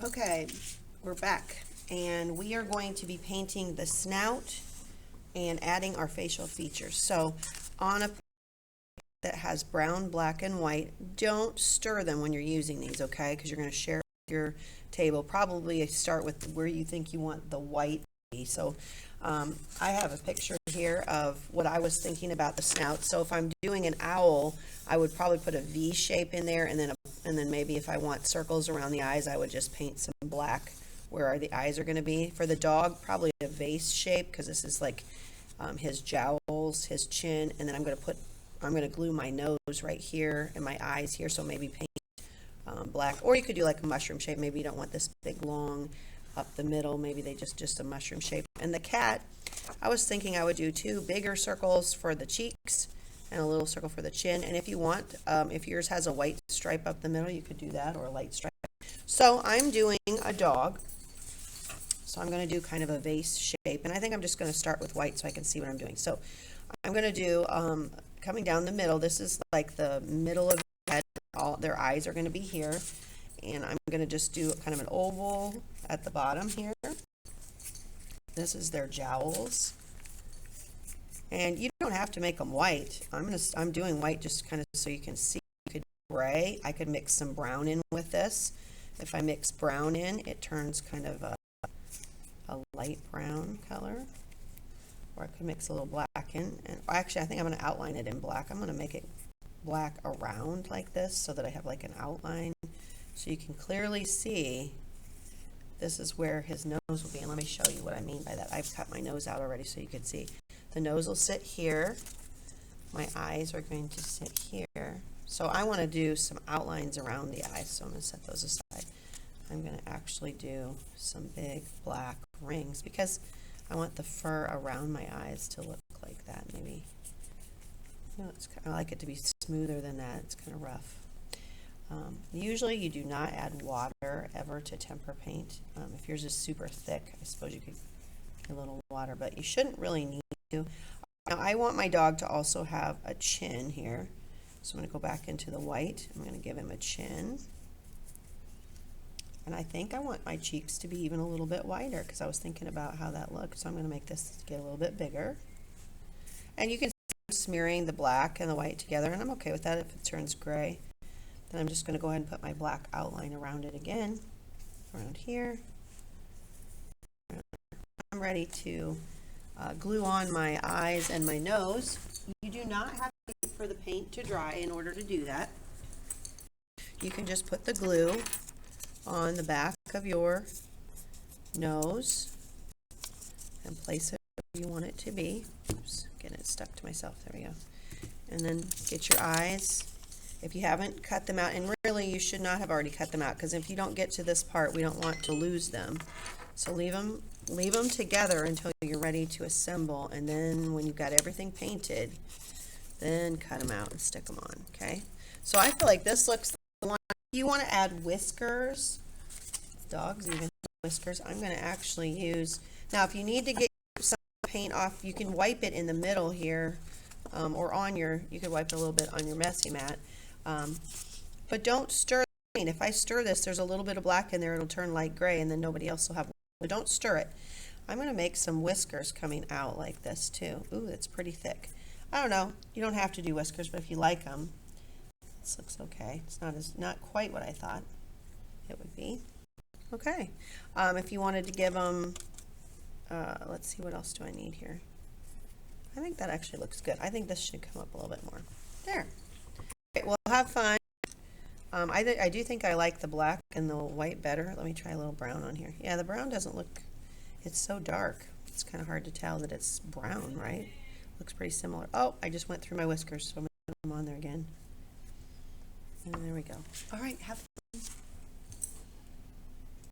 Okay, we're back, and we are going to be painting the snout and adding our facial features. So on a that has brown, black, and white, don't stir them when you're using these, okay? Because you're going to share your table. Probably start with where you think you want the white to be. So I have a picture here of what I was thinking about the snout. So if I'm doing an owl, I would probably put a V shape in there, and then maybe if I want circles around the eyes, I would just paint some black where the eyes are going to be. For the dog, probably a vase shape, because this is like his jowls, his chin, and then I'm going to glue my nose right here and my eyes here, so maybe paint black. Or you could do like a mushroom shape. Maybe you don't want this big long up the middle. Maybe they just a mushroom shape. And the cat, I was thinking I would do 2 bigger circles for the cheeks and a little circle for the chin. And if you want, if yours has a white stripe up the middle, you could do that, or a light stripe. So I'm doing a dog. So I'm going to do kind of a vase shape, and I think I'm just going to start with white so I can see what I'm doing. So I'm going to do, coming down the middle, this is like the middle of the head, all their eyes are going to be here, and I'm going to just do kind of an oval at the bottom here. This is their jowls, and you don't have to make them white. I'm doing white just kind of so you can see. You could do gray. I could mix some brown in with this. If I mix brown in, it turns kind of a light brown color, or I could mix a little black in, and actually I think I'm going to outline it in black. I'm going to make it black around like this so that I have like an outline so you can clearly see this is where his nose will be. And let me show you what I mean by that. I've cut my nose out already so you can see. The nose will sit here, my eyes are going to sit here. So I want to do some outlines around the eyes, so I'm going to set those aside. I'm going to actually do some big black rings because I want the fur around my eyes to look like that. Maybe, you know, I like it to be smoother than that. It's kind of rough. Usually you do not add water ever to tempera paint. If yours is super thick, I suppose you could add a little water, but you shouldn't really need to. Now I want my dog to also have a chin here. So I'm going to go back into the white. I'm going to give him a chin. And I think I want my cheeks to be even a little bit wider because I was thinking about how that looks. So I'm going to make this get a little bit bigger. And you can see I'm smearing the black and the white together, and I'm okay with that if it turns gray. Then I'm just going to go ahead and put my black outline around it again, around here. I'm ready to glue on my eyes and my nose. You do not have to wait for the paint to dry in order to do that. You can just put the glue on the back of your nose and place it where you want it to be. Oops, getting it stuck to myself. There we go. And then get your eyes. If you haven't cut them out, and really you should not have already cut them out, because if you don't get to this part, we don't want to lose them. So leave them together until you're ready to assemble, and then when you've got everything painted, then cut them out and stick them on. Okay. So I feel like this looks the one. If you want to add whiskers, dogs even have whiskers, I'm going to actually use, now if you need to get some paint off, you can wipe it in the middle here, or on your, you could wipe it a little bit on your messy mat, but don't stir the paint. If I stir this, there's a little bit of black in there, it'll turn light gray, and then nobody else will have, but don't stir it. I'm going to make some whiskers coming out like this too. Ooh, that's pretty thick. I don't know, you don't have to do whiskers, but if you like them, this looks okay. It's not quite what I thought it would be. Okay. If you wanted to give them, let's see, what else do I need here? I think that actually looks good. I think this should come up a little bit more. There. Okay, well, have fun. I do think I like the black and the white better. Let me try a little brown on here. Yeah, the brown doesn't look, it's so dark. It's kind of hard to tell that it's brown, right? Looks pretty similar. Oh, I just went through my whiskers, so I'm going to put them on there again. And there we go. All right, have